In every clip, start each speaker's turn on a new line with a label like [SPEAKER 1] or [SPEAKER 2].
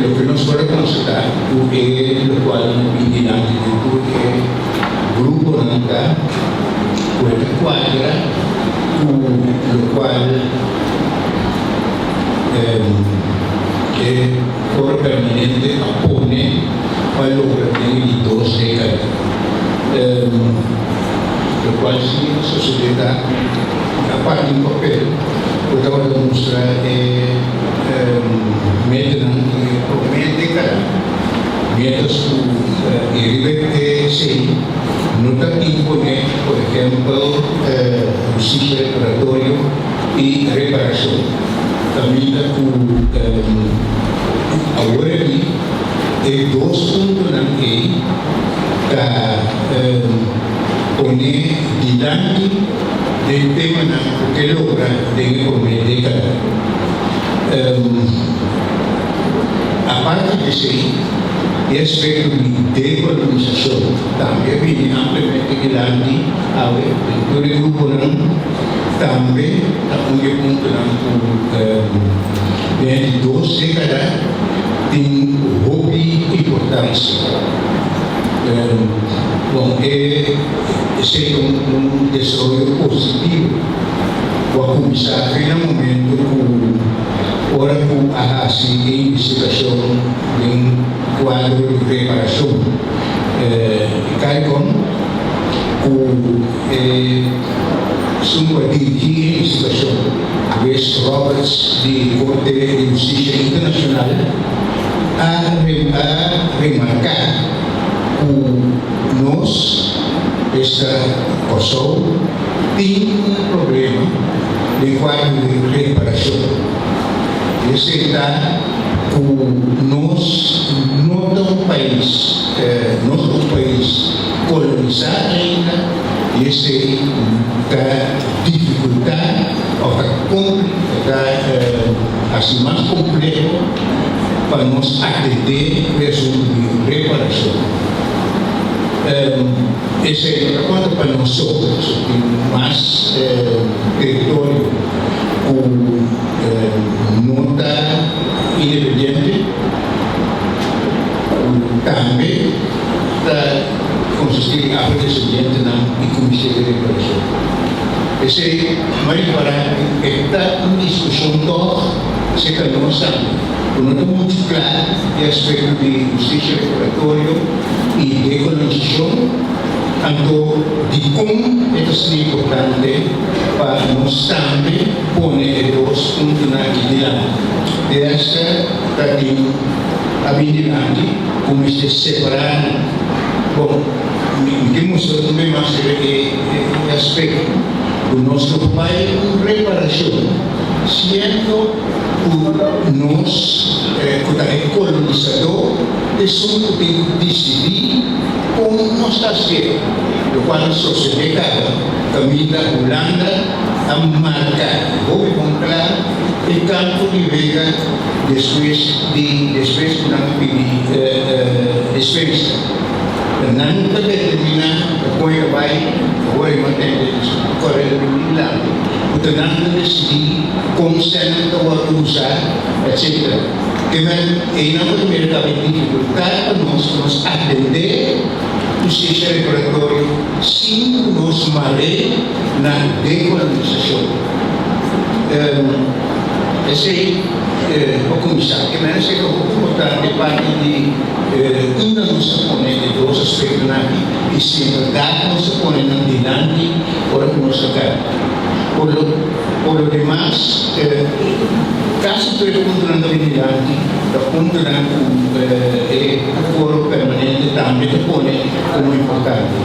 [SPEAKER 1] Lo que nos puede constatar es lo cual vigilante el grupo nunca puede cuadra, lo cual que por permanente opone a los dos décadas, lo cual si la sociedad aparte un papel puede demostrar mientras no te impone, por ejemplo, justicia reparatorio y reparación. También ahora aquí hay dos puntos que pone delante del tema que logra de por medio de cada. Aparte de eso, el aspecto de decolonización también viene ampliamente delante del grupo también a un punto de 2 décadas tem hobby importancia. Bom, esse é desenvolvimento positivo. Vou começar no momento ora com a investigação em quadro de reparação. Caicon, sua dirigir a investigação, Wes Roberts, de Corte de Justiça Internacional, a remarcar que nós, esta Kosovo, tem problema de quadro de reparação. Esse está nós não é um país, colonizado ainda, e esse está dificultado, ou está assim mais complexo para nós atender o assunto de reparação. Esse é outra coisa para nós outros, mais território não está independente, também está consistir em afrodescendente e comissão de reparação. Esse é mais para esta discussão toda, se que nós sabemos, não é muito claro o aspecto de justiça reparatória e decolonização, tanto de como é importante para nós também pôr dois pontos aqui diante. Essa tem habilidade como se separar. Bom, temos também mais aspecto do nosso pai reparação, sendo nós, como colonizador, somos que decidir como nós está sendo. Do qual a sociedade, também da Holanda, a marcar, vou encontrar o campo de vega depois de não pedir dispensa. Não determinar apoio vai manter correr do lado. Portanto, não decidir como se não usar, etc. Que em não primeira dificuldade nós atender o sistema reparatório sem nos malé na decolonização. Esse o comissário, que menos é importante parte de ainda não se põe de dois aspectos aqui, e se a verdade não se põe na dinâmica, por a nossa cara. Por lo demás, caso tu encontrando vigilante, encontrando o foro permanente também te põe como importante.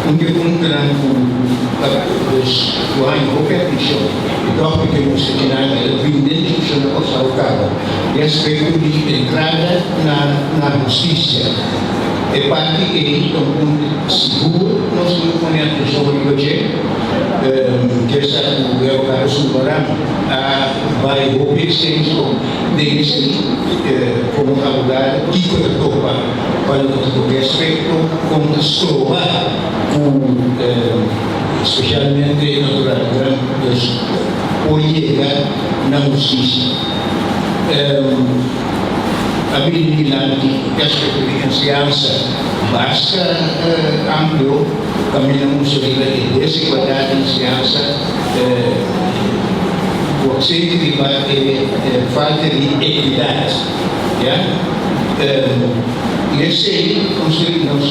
[SPEAKER 1] Encontrando o ano qualquer questão, dopo que você tem a discussão da cosa locale, e aspetto di entrada na justiça. E parte che è sicuro, non si pone attenzione di oggi, che è stato un sul programma, vai o senso deve come avvocato, chi cosa tocca, quando che aspetto, come trova, specialmente naturalmente, poi llega na giustizia. Abbiamo vigilanti che aspetto di anzianza basta ampio, camminamos sobre a desigualdade de anzianza, o aceito de falta de equidade. E esse conseguimos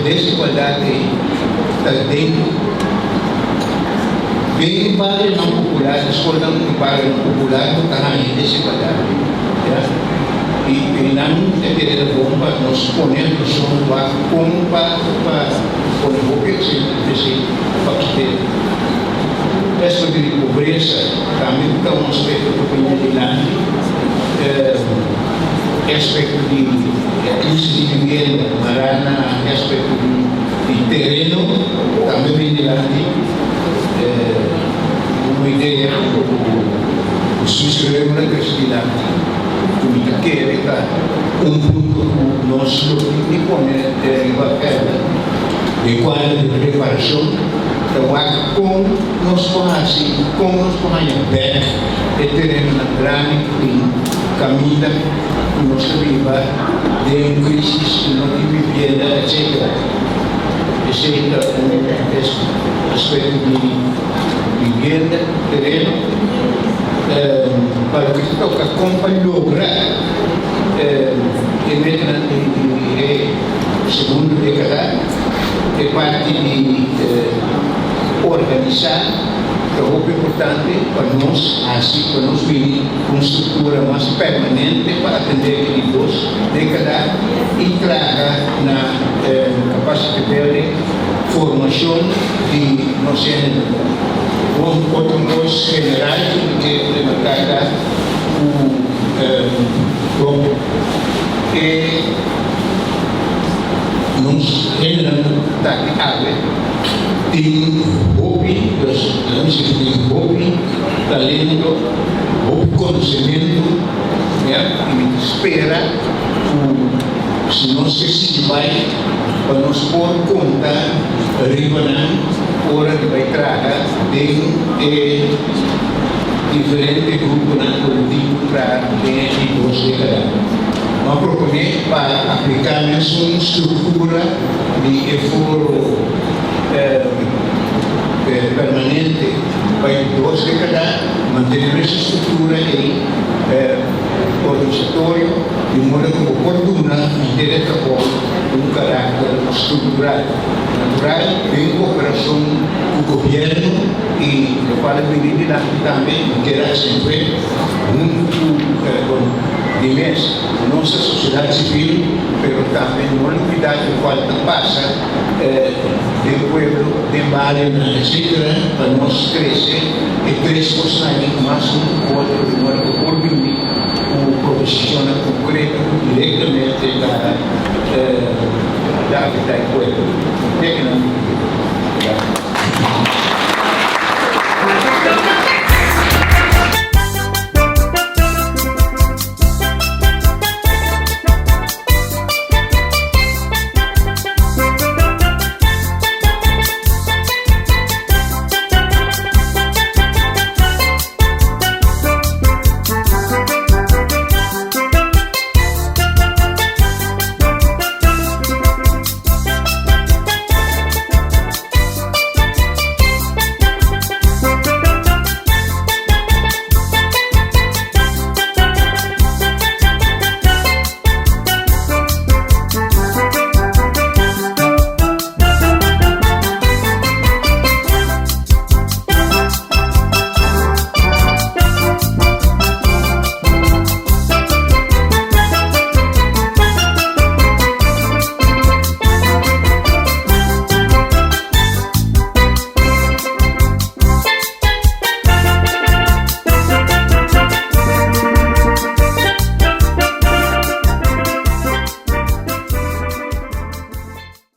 [SPEAKER 1] desigualdade está dentro bem para não popular, escola não para não popular, não está em desigualdade. E não é ter a bomba, nós ponemos som para como para o que se pode essa de pobreza também está um aspecto do comunidade, aspecto de crise de vivenda, marana, aspecto de terreno, também bem de lá. Uma ideia, se escrever uma questão, como que é punto nós não põe de quadro de preparação, trabalho com nós conhecemos bem, e teremos na grande caminho que nós viva de crise, não de vivenda, etc. Esse é um aspecto de vivenda, terreno, para que se toca lograr segundo década, é parte de organizar, que é muito importante para nós, assim, para nós vir com uma estrutura mais permanente para atender aqueles 2 décadas e traga na capacidade de formação de nós outro nós generais que marcar o que nos generando tática tem hobby, talento, conhecimento, e espera se não se vai para nos pôr conta ribanan hora de vai traga de diferente grupo na política para de 2 décadas. Nós propomos para aplicar uma estrutura de esforço permanente para 2 décadas, manter essa estrutura aí organizatório de modo como oportuna manter esse trabalho com caráter estrutural, natural, em cooperação com o governo e para o vigilante também, que era sempre de mês, nossa sociedade civil, mas também uma unidade que falta passa do povo, de barrio, etc., para nós crescer e crescer mais outro, de modo que por mim, o profissional concreto diretamente da atividade do povo.